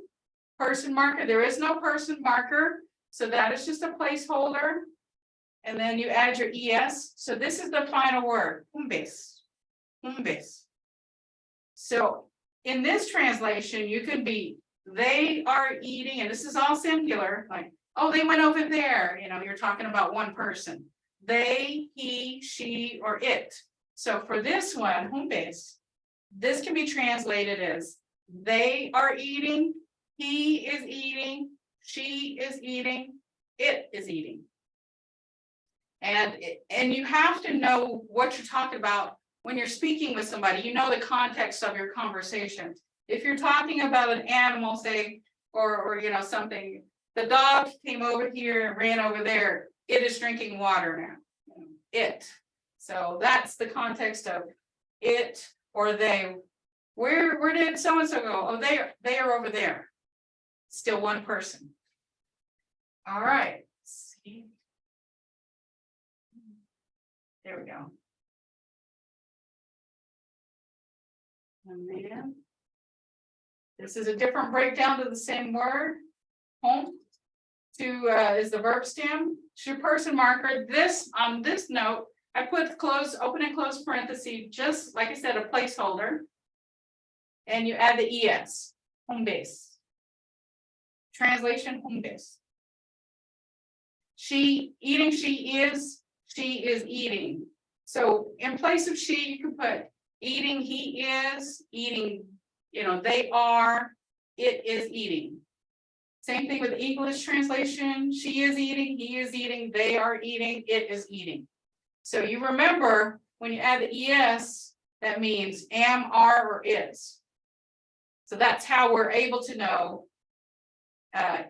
person marker. There is no person marker. So that is just a placeholder. And then you add your ES. So this is the final word, umbes, umbes. So in this translation, you could be, they are eating, and this is all singular, like, oh, they went over there. You know, you're talking about one person. They, he, she, or it. So for this one, umbes, this can be translated as they are eating, he is eating, she is eating, it is eating. And you have to know what you're talking about when you're speaking with somebody. You know the context of your conversation. If you're talking about an animal, say, or you know, something, the dog came over here and ran over there, it is drinking water now. It. So that's the context of it or they. Where did so and so go? Oh, they are over there. Still one person. All right. Let's see. There we go. And then this is a different breakdown to the same word. Home to is the verb stem. It's your person marker. This on this note, I put close, open and close parentheses, just like I said, a placeholder. And you add the ES, home base. Translation, home base. She eating, she is eating. So in place of she, you can put eating, he is eating, you know, they are, it is eating. Same thing with English translation, she is eating, he is eating, they are eating, it is eating. So you remember when you add the ES, that means am, are, or is. So that's how we're able to know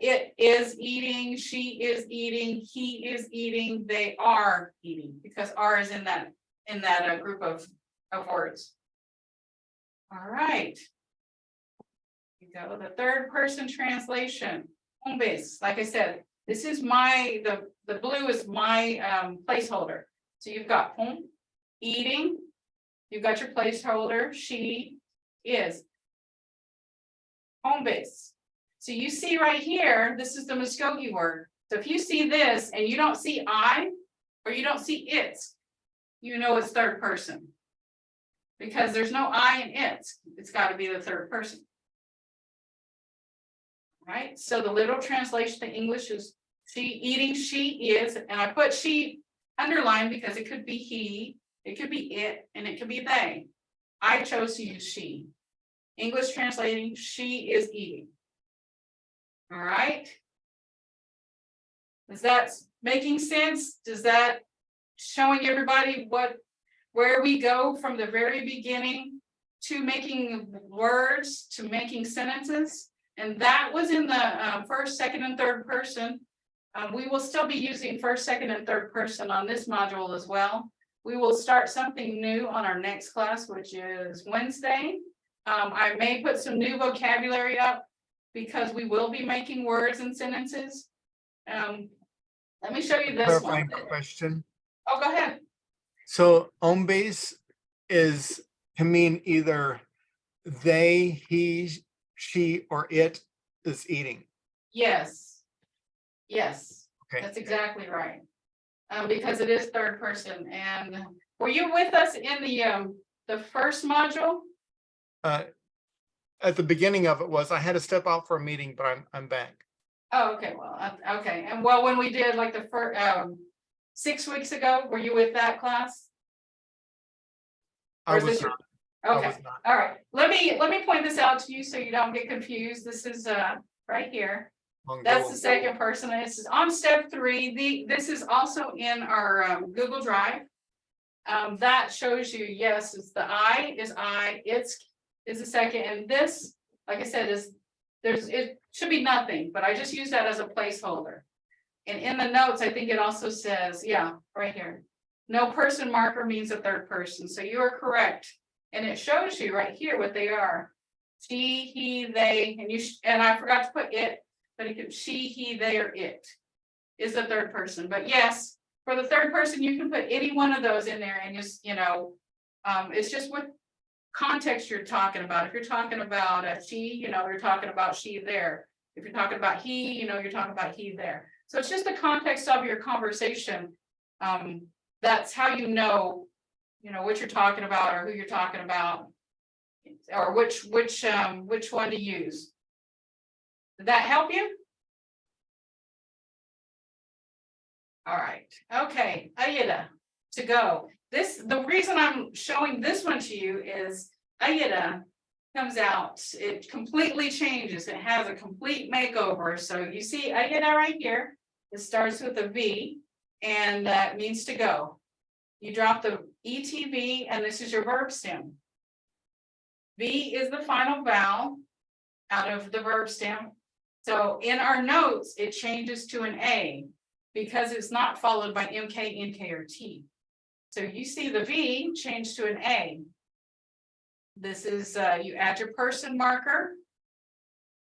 it is eating, she is eating, he is eating, they are eating, because are is in that group of words. All right. You go the third person translation. Home base, like I said, this is my the blue is my placeholder. So you've got home, eating, you've got your placeholder, she is. Home base. So you see right here, this is the Muskogee word. So if you see this and you don't see I, or you don't see it, you know it's third person. Because there's no I in it. It's got to be the third person. Right? So the literal translation to English is she eating, she is, and I put she underlined because it could be he, it could be it, and it could be they. I chose to use she. English translating, she is eating. All right. Is that making sense? Does that showing everybody where we go from the very beginning to making words to making sentences? And that was in the first, second, and third person. We will still be using first, second, and third person on this module as well. We will start something new on our next class, which is Wednesday. I may put some new vocabulary up because we will be making words and sentences. Let me show you this one. Clarifying question. Oh, go ahead. So home base can mean either they, he, she, or it is eating. Yes. Yes, Okay. that's exactly right. Because it is third person. And were you with us in the first module? At the beginning of it was, I had to step out for a meeting, but I'm back. Oh, okay, well, okay, and well, when we did like the first, 6 weeks ago. Were you with that class? I Or is was this your- not, I Okay, was not. all right. Let me point this out to you so you don't get confused. This is right here. on That's Google. the second person. This is on step 3. This is also in our Google Drive. That shows you, yes, it's the I, it's is the second, and this, like I said, it should be nothing, but I just use that as a placeholder. And in the notes, I think it also says, yeah, right here. No person marker means a third person, so you are correct. And it shows you right here what they are. She, he, they, and I forgot to put it, but it could she, he, they, or it is the third person. But yes, for the third person, you can put any one of those in there and just, it's just what context you're talking about. If you're talking about she, you're talking about she there. If you're talking about he, you're talking about he there. So it's just the context of your conversation. That's how you know what you're talking about or who you're talking about, or which one to use. Did that help you? All right, okay, Ayida, to go. The reason I'm showing this one to you is Ayida comes out, it completely changes. It has a complete makeover. So you see Ayida right here. It starts with a V and that means to go. You drop the ETV and this is your verb stem. V is the final vowel out of the verb stem. So in our notes, it changes to an A because it's not followed by MK, NK, or T. So you see the V change to an A. This is, you add your person marker.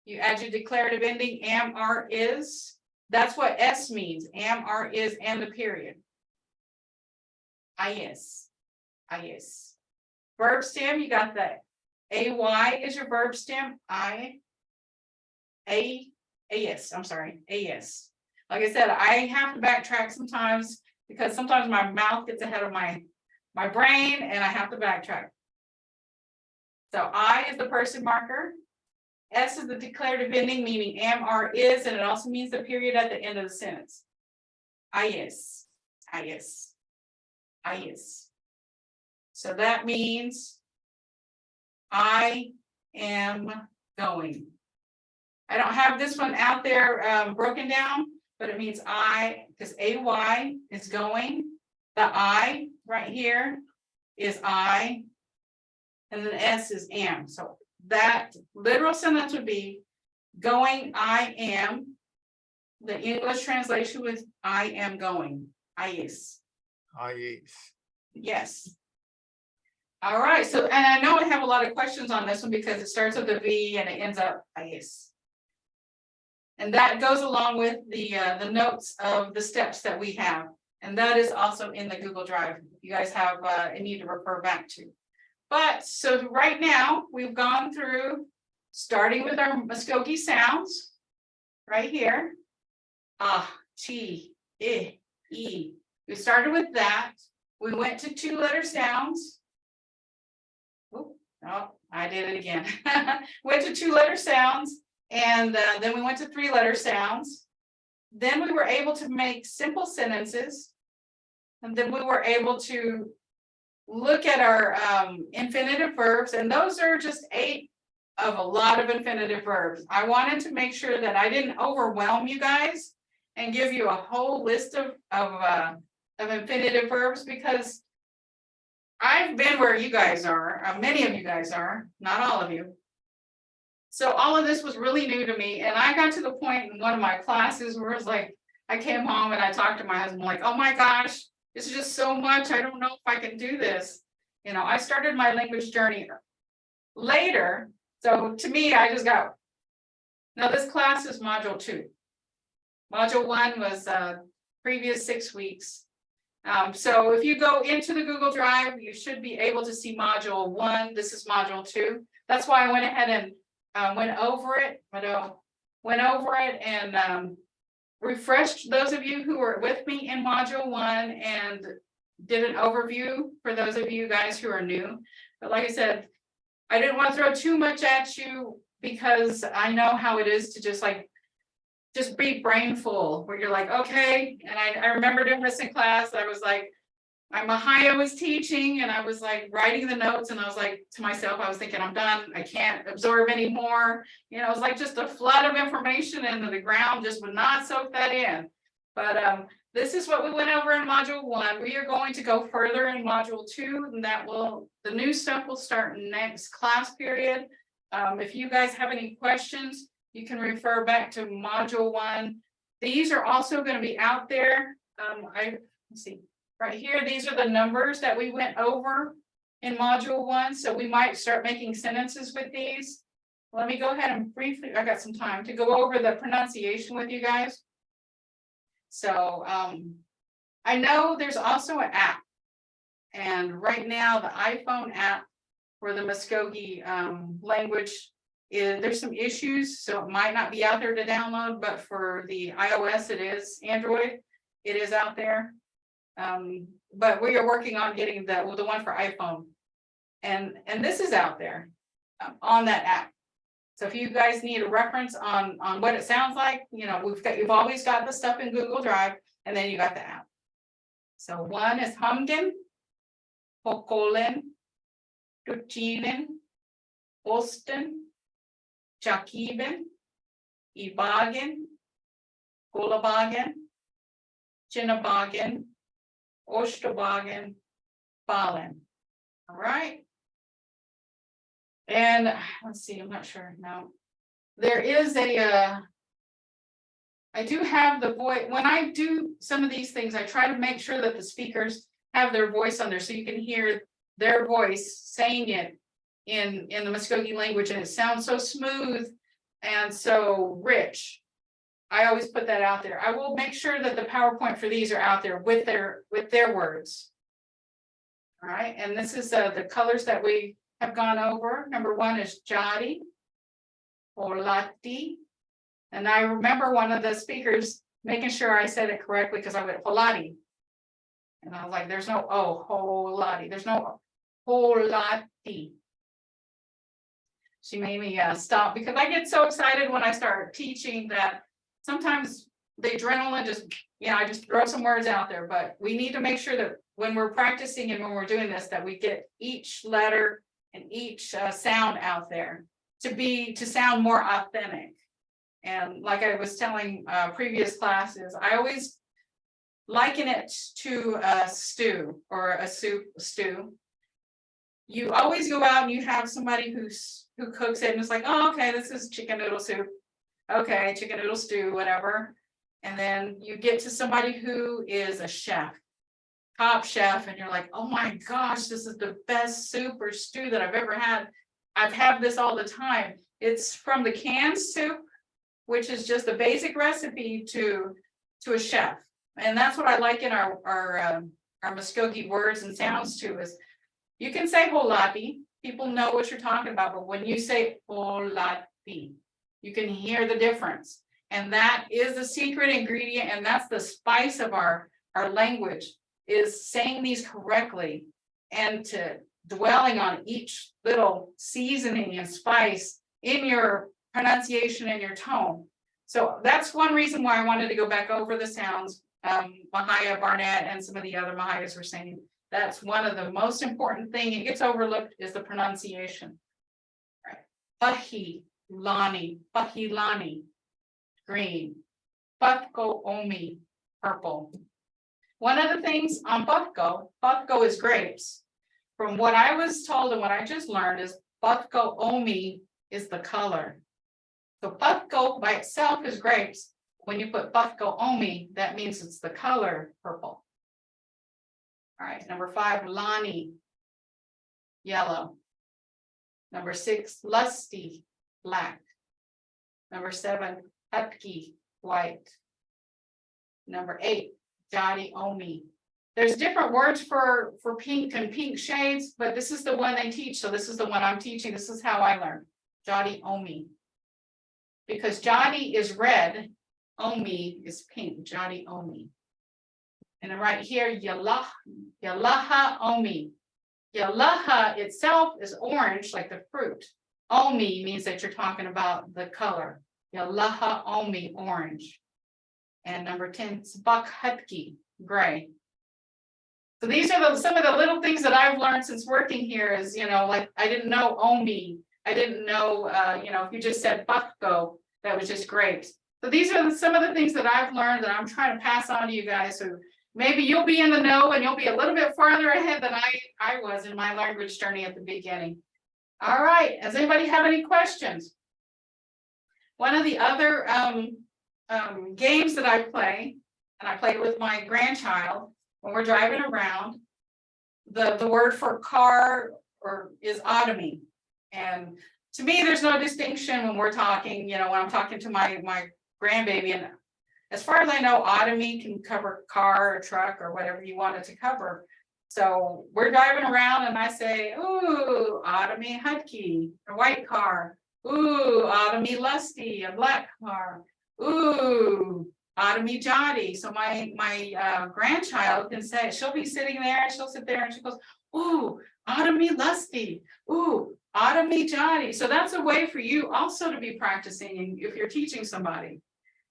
You add your declarative ending, am, are, is. That's what S means, am, are, is, and the period. Is. Verb stem, you got that. AY is your verb stem. AS. Like I said, I have to backtrack sometimes because sometimes my mouth gets ahead of my brain and I have to backtrack. So I is the person marker. S is the declarative ending, meaning am, are, is, and it also means the period at the end of the sentence. Is. So that means I am going. I don't have this one out there broken down, but it means because AY is going. The I right here is I, and the S is am. So that literal sentence would be going, I am. The English translation was I am going. Is. Yes. All right. So, and I know I have a lot of questions on this one because it starts with a V and it ends up is. And that goes along with the notes of the steps that we have. And that is also in the Google Drive. You guys have a need to refer back to. But so right now we've gone through starting with our Muskogee sounds right here. Chi, I, E. We started with that. We went to 2-letter sounds. Oh, I did it again. Went to 2-letter sounds. And then we went to 3-letter sounds. Then we were able to make simple sentences. And then we were able to look at our infinitive verbs. And those are just 8 of a lot of infinitive verbs. I wanted to make sure that I didn't overwhelm you guys and give you a whole list of infinitive verbs because I've been where you guys are. Many of you guys are, not all of you. So all of this was really new to me. And I got to the point in one of my classes where it's like, I came home and I talked to my husband like, oh my gosh, this is just so much. I don't know if I can do this. I started my language journey later. So to me, I just got, now this class is module 2. Module 1 was previous 6 weeks. So if you go into the Google Drive, you should be able to see module 1. This is module 2. That's why I went ahead and went over it and refreshed those of you who were with me in module 1 and did an overview for those of you guys who are new. But like I said, I didn't want to throw too much at you because I know how it is to just like just be brain full, where you're like, okay, and I remember doing this in class, I was like, my Mvhayv was teaching and I was like writing the notes and I was like to myself, I was thinking, I'm done, I can't absorb anymore. You know, it was like just a flood of information and the ground just would not soak that in. But this is what we went over in module 1. We are going to go further in module 2, and the new stuff will start next class period. If you guys have any questions, you can refer back to module 1. These are also going to be out there. Let's see. Right here, these are the numbers that we went over in module 1. So we might start making sentences with these. Let me go ahead and briefly, I got some time to go over the pronunciation with you guys. So I know there's also an app. And right now the iPhone app for the Muskogee language, there's some issues. So it might not be out there to download, but for the iOS, it is. Android, it is out there. But we are working on getting the one for iPhone, and this is out there on that app. So if you guys need a reference on what it sounds like, you know, you've always got the stuff in Google Drive, and then you got the app. So one is Hamden, Hokolen, Tuchinen, Olsten, Chakiben, Ibagen, Golabagen, Chinabagen, Osterbagen, Fallen. All right. And let's see, I'm not sure. No, there is I do have the voice. When I do some of these things, I try to make sure that the speakers have their voice on there so you can hear their voice saying it in the Muskogee language, and it sounds so smooth and so rich. I always put that out there. I will make sure that the PowerPoint for these are out there with their words. All right, and this is the colors that we have gone over. Number 1 is Jari, Holati, and I remember one of the speakers making sure I said it correctly because I went Holati, and I was like, "There's no O, Holati. There's no Holati." She made me stop because I get so excited when I start teaching that. Sometimes the adrenaline just, I just throw some words out there, but we need to make sure that when we're practicing and when we're doing this, that we get each letter and each sound out there to sound more authentic. And like I was telling previous classes, I always liken it to a stew or a stew. You always go out and you have somebody who cooks it and it's like, oh, okay, this is chicken noodle soup. Okay, chicken noodle stew, whatever. And then you get to somebody who is a chef, top chef, and you're like, oh my gosh, this is the best soup or stew that I've ever had. I've had this all the time. It's from the canned soup, which is just a basic recipe, to a chef. And that's what I like in our Muskogee words and sounds too, is you can say holati, people know what you're talking about, but when you say holati, you can hear the difference. And that is the secret ingredient, and that's the spice of our language, is saying these correctly and to dwelling on each little seasoning and spice in your pronunciation and your tone. So that's one reason why I wanted to go back over the sounds. Mvhayv, Barnett, and some of the other Mvhayvs were saying that's one of the most important thing. It gets overlooked is the pronunciation. Right. Bahi Lani, Bahilani, green, Buffco Omi, purple. One of the things on Buffco is grapes. From what I was told and what I just learned is Buffco Omi is the color. So Buffco by itself is grapes. When you put Buffco Omi, that means it's the color purple. All right, number 5, Lani, yellow. Number 6, Lusty, black. Number 7, Hepki, white. Number 8, Jari Omi. There's different words for pink and pink shades, but this is the one they teach. So this is the one I'm teaching. This is how I learned. Jari Omi. Because Jari is red, Omi is pink. Jari Omi. And then right here, Yalaha Omi. Yalaha itself is orange, like the fruit. Omi means that you're talking about the color. Yalaha Omi, orange. And number 10, Tzbak Hutki, gray. So these are some of the little things that I've learned since working here is, like I didn't know Omi. I didn't know, if you just said Buckgo, that was just grapes. So these are some of the things that I've learned that I'm trying to pass on to you guys. So maybe you'll be in the know and you'll be a little bit farther ahead than I was in my language journey at the beginning. All right, does anybody have any questions? One of the other games that I play, and I play with my grandchild when we're driving around, the word for car is automy. And to me, there's no distinction when we're talking, when I'm talking to my grandbaby. And as far as I know, automy can cover car or truck or whatever you want it to cover. So we're driving around and I say, ooh, automy hutky, a white car. Ooh, automy lusty, a black car. Ooh, automy jotty. So my grandchild can say, she'll be sitting there, she'll sit there and she goes, ooh, automy lusty. Ooh, automy jotty. So that's a way for you also to be practicing if you're teaching somebody.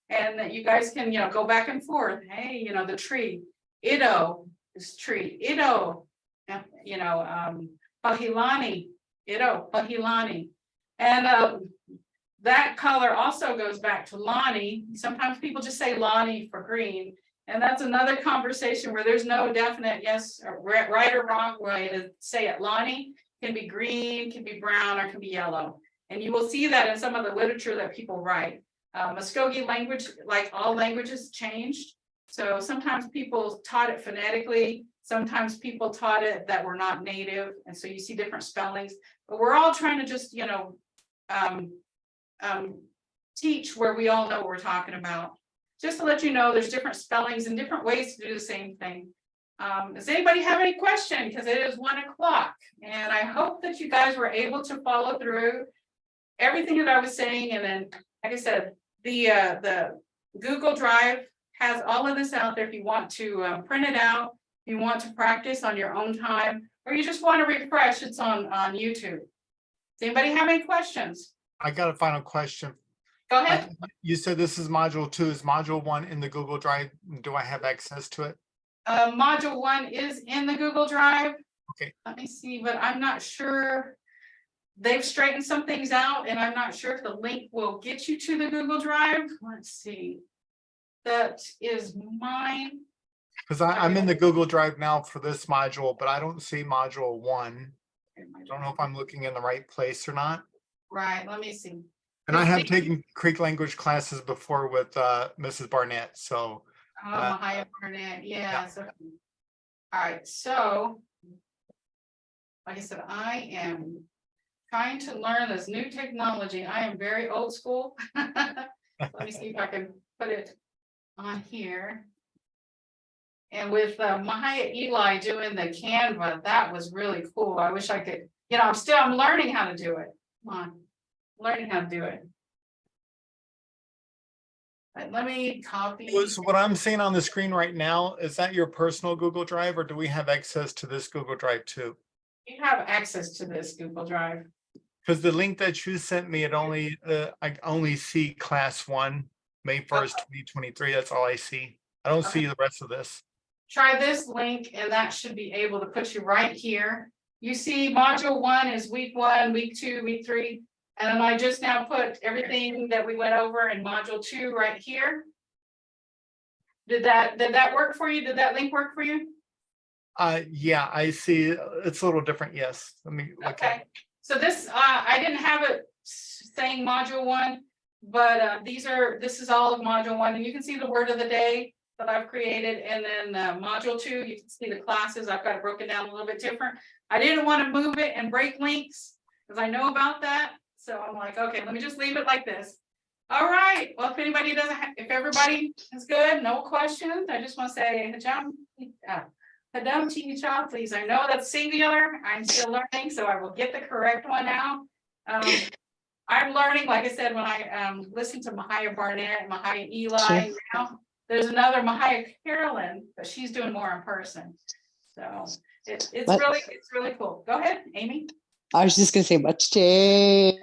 And that you guys can, go back and forth. Hey, the tree, Ido is tree, Ido, Pahilani, Ido, Pahilani. And that color also goes back to Lonnie. Sometimes people just say Lonnie for green. And that's another conversation where there's no definite yes, or right or wrong way to say it. Lonnie can be green, can be brown, or can be yellow. And you will see that in some of the literature that people write. Muskogee language, like all languages, changed. So sometimes people taught it phonetically. Sometimes people taught it that were not native. And so you see different spellings. But we're all trying to just, teach where we all know what we're talking about. Just to let you know, there's different spellings and different ways to do the same thing. Does anybody have any question? Because it is 1 o'clock. And I hope that you guys were able to follow through everything that I was saying. And then, like I said, the Google Drive has all of this out there if you want to print it out, if you want to practice on your own time, or you just want to refresh, it's on YouTube. Does anybody have any questions? I got a final question. Go ahead. You said this is module 2. Is module 1 in the Google Drive? Do I have access to it? Module 1 is in the Google Drive. Okay. Let me see, but I'm not sure. They've straightened some things out, and I'm not sure if the link will get you to the Google Drive. Let's see. That is mine. Because I'm in the Google Drive now for this module, but I don't see module 1. I don't know if I'm looking in the right place or not. Right, let me see. And I have taken Creek language classes before with Mrs. Barnett, so. Mvhayv Barnett, yeah. So, all right, so like I said, I am trying to learn this new technology. I am very old school. Let me see if I can put it on here. And with Maya Eli doing the Canva, that was really cool. I wish I could, I'm learning how to do it. Come on, learning how to do it. Right, let me copy. So what I'm seeing on the screen right now, is that your personal Google Drive, or do we have access to this Google Drive too? You have access to this Google Drive. Because the link that you sent me, I only see class 1, May 1st, 2023. That's all I see. I don't see the rest of this. Try this link and that should be able to put you right here. You see module 1 is week 1, week 2, week 3. And then I just now put everything that we went over in module 2 right here. Did that work for you? Did that link work for you? Yeah, I see. It's a little different. Yes. Let me look at it. So this, I didn't have it saying module 1, but this is all of module 1, and you can see the word of the day that I've created. And then module 2, you can see the classes. I've got it broken down a little bit different. I didn't want to move it and break links because I know about that. So I'm like, okay, let me just leave it like this. All right. Well, if anybody if everybody is good, no questions, I just want to say, Hadam Chicha, please. I know that's singular. I'm still learning, so I will get the correct one now. I'm learning, like I said, when I listen to Mvhayv Barnett, Mvhayv Eli, now there's another Mvhayv Carolyn, but she's doing more in person. So it's really cool. Go ahead, Amy. I was just gonna say much change.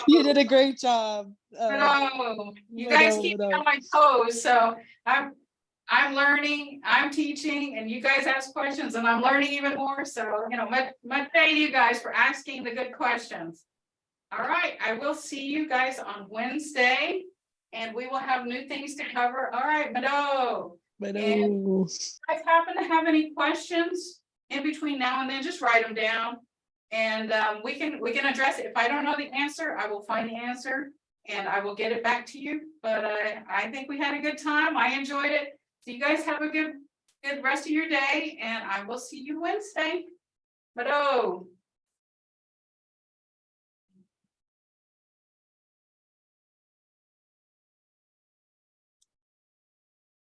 You did a great job. No, you guys keep me on my toes, so I'm learning, I'm teaching, and you guys ask questions, and I'm learning even more, so, you know, much thank you guys for asking the good questions. All right, I will see you guys on Wednesday, and we will have new things to cover. All right, Mado. But And if you guys happen to have any questions in between now and then, just write them down. And we can address it. If I don't know the answer, I will find the answer and I will get it back to you. But I think we had a good time. I enjoyed it. So you guys have a good rest of your day, and I will see you Wednesday. But